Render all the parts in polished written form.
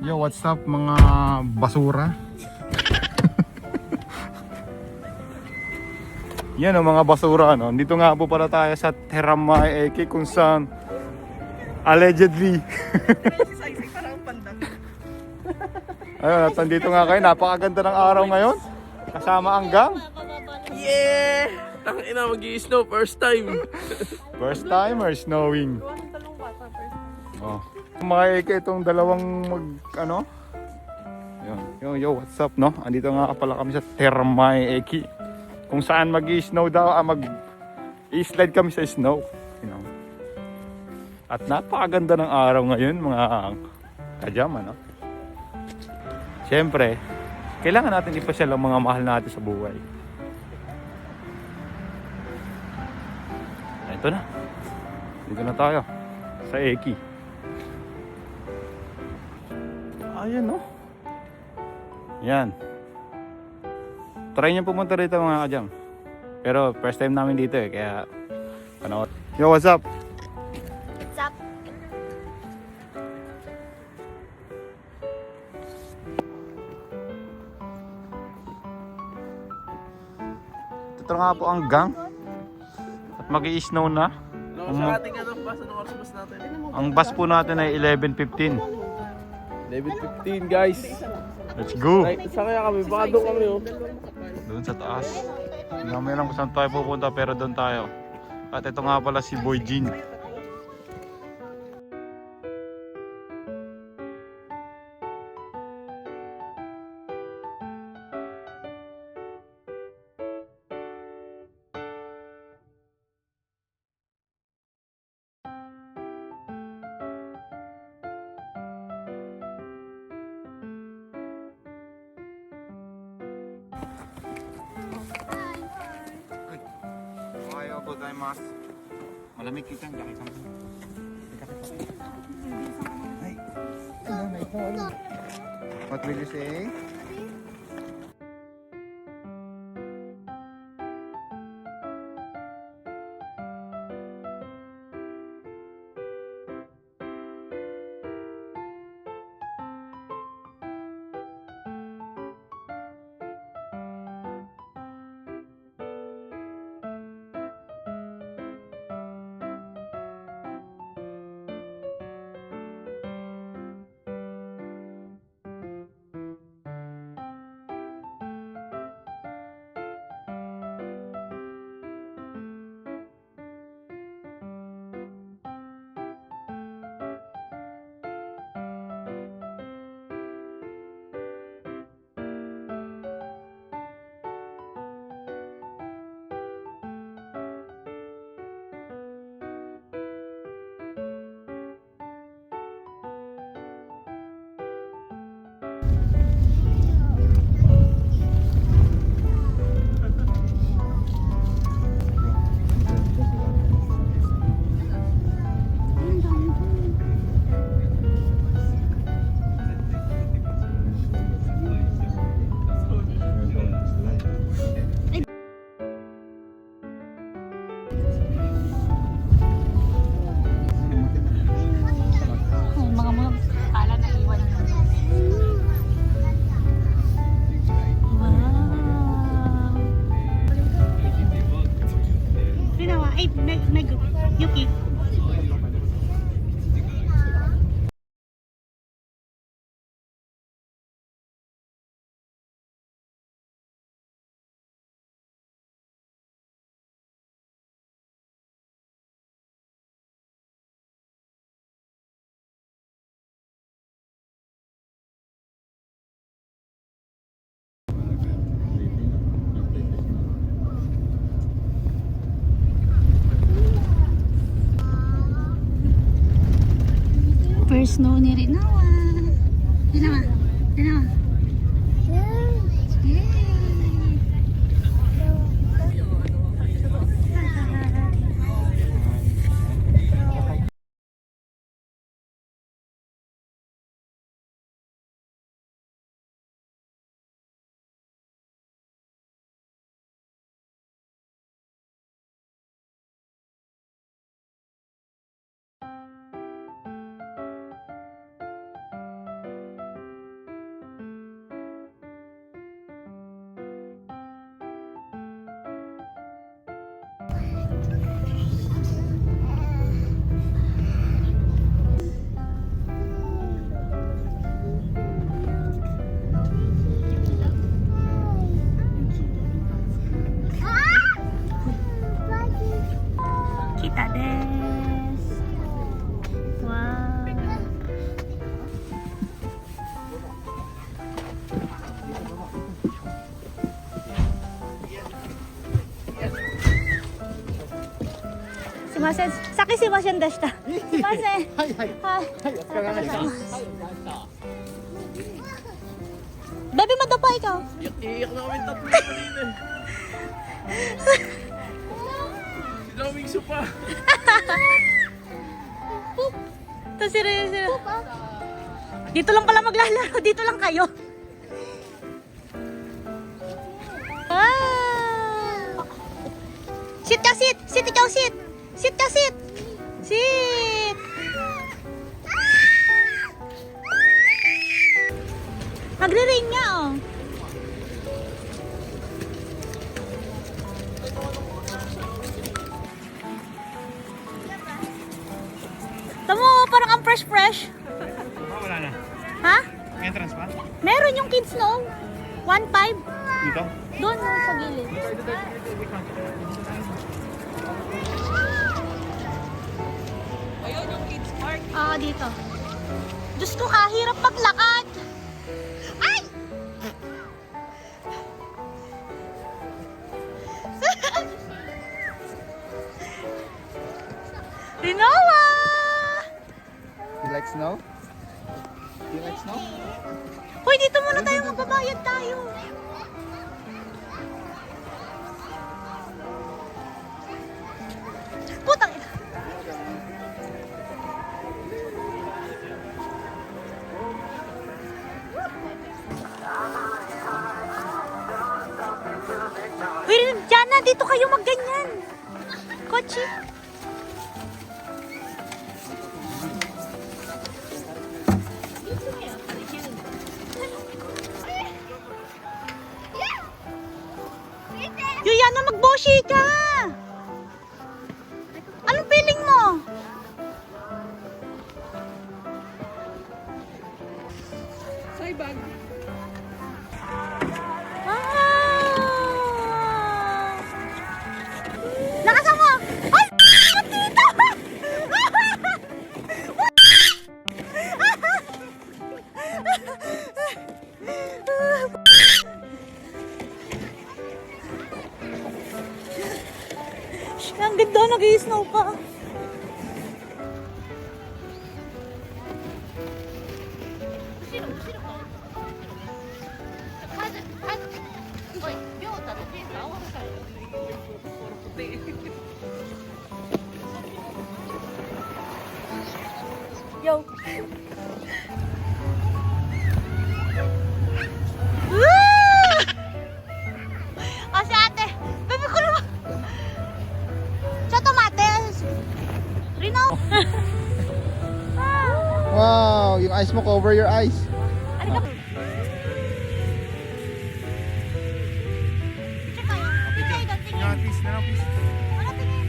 Yo, what's up mga basura? Yan o mga basura, no? Dito nga po pala tayo sa Teramay Eke kung saan allegedly ayun, at nandito nga kayo, napakaganda ng araw ngayon. Kasama ang gang. Yeah! Tangina, mag-i-snow first time. First timer snowing. Oh. Mga Eke, itong dalawang ano? Yo, what's up, no? Andito nga pala kami sa Teramay Eke. Kung saan mag-i-snow daw, mag-i-slide kami sa snow. You know? At napakaganda ng araw ngayon, mga kajama, no? Siyempre, kailangan natin ipasyal ang mga mahal natin sa buhay. Ito na. Dito na tayo. Sa Eki. Ayan, no? Yan. Try nyo pumunta rito mga kajam. Pero first time namin dito eh, kaya panoorin. Yo, what's up? What's up? Ito nga po ang gang. At mag-i-snow na. Ano sa ating bus? Anong oras bus natin? Ang bus po natin ay 11:15. 11:15 guys. Let's go! Ay, saan kaya kami? Baka doon kami oh. Doon sa taas. Hindi namin alam kung saan tayo pupunta pero doon tayo. At ito nga pala si Boy Jean. Ohayou gozaimasu. Malamig kitang jacket sa mga. What will you say? Mga pala na iwan mo. Wow! Pinawa, ay, Yuki. First snow ni Rinawa. Rinawa. Yay! すいません。先すいませんでした。すいません。はいはい。はい。Baby, madapa ikaw. Iyak na kami tatlo kanina. Sinaming sopa. Ito si Reza. Dito lang pala maglalaro. Dito lang kayo. Ah. Sit ka, sit. Sit ikaw, sit. Sit ka, sit. Sit. Magre-ring nga, oh. Tamo, parang ang fresh-fresh. Wala na. Ha? Entrance pa? Meron yung kids no? 1.5. Dito? Doon oh, sa gilid. Ayun yung kids park. Ah, dito. Diyos ko, kahirap maglakad. Ay! Rinoa! You like snow? You like snow? Hoy, dito muna tayo magbabayad tayo. Putang ina. Uy, Jana, dito kayo magganyan. Kotse. Yuyana, magboshi ka! Anong feeling mo? Say bag. Wow! Lakasan mo! Ay! Dito! Ang ganda, nag-i-snow pa. Yo. Woo! O si ate, baby ko naman. Sa tomates. Rino. Wow, yung eyes mo cover your eyes. Ano ka? Check kayo. Tingin kayo doon, tingin. Please, na please. Ano tingin?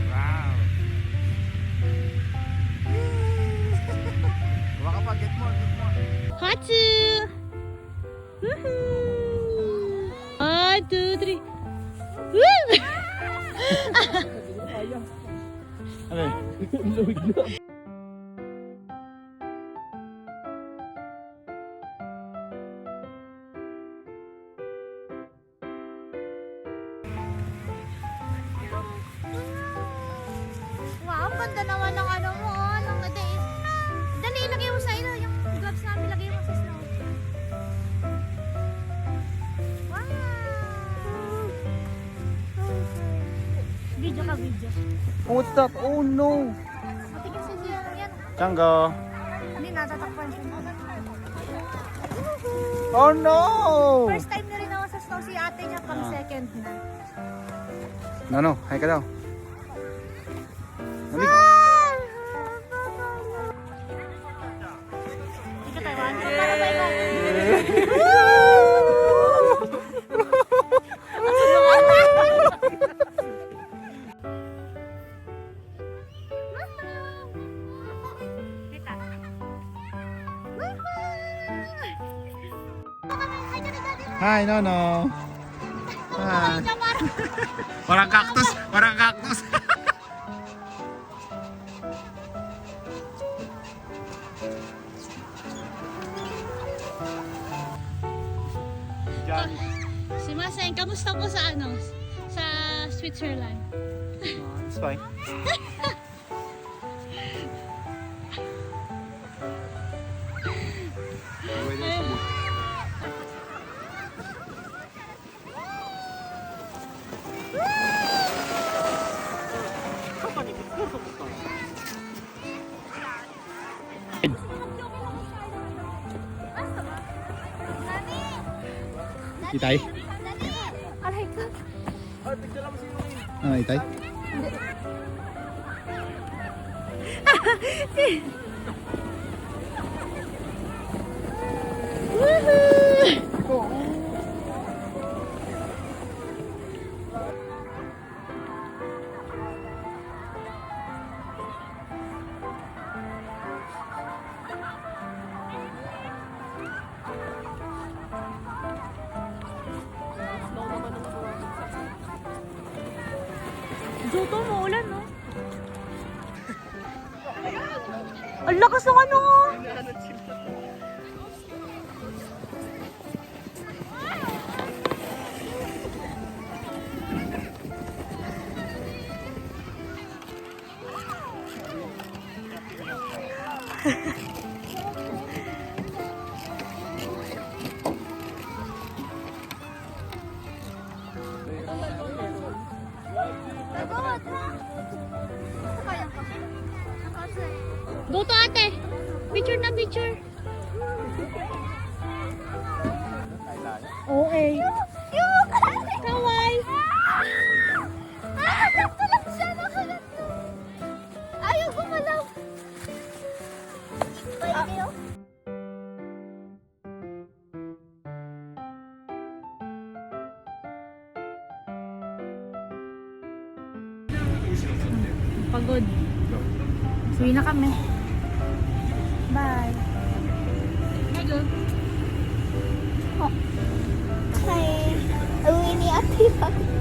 Wow. Baka pa, get more, get more. Hatsu! Woohoo! 1, 2, 3. Woo! Ano yun? Wow, ang ganda naman ng ano mo, ng days. Dali, ilagay mo sa ilo, yung gloves namin, ilagay mo sa snow. Wow! Video ka, video. What's that? Oh no! Matigas yung siya yan. Chango. Hindi, natatakpan siya. Oh no! First time na rin ako sa snow, si ate niya pang second na. No, hi ka daw. Halika. Ika Taiwan. Para ba ikaw? Hi, Nono. Hi. Parang cactus, parang cactus. kamusta po sa ano? Sa Switzerland? It's fine. Itay? Aray ka. Ah, itay? Joto, maulan, no? Ang lakas ng ano! Go to ate! Picture na picture! Okay. Kawai! Nakalat siya! Nakalat ko! Ayaw gumalaw! Ayaw! Pagod. Uwi na kami. Bye. Hello. Oh. Hi. Uwi ni Ate Pag.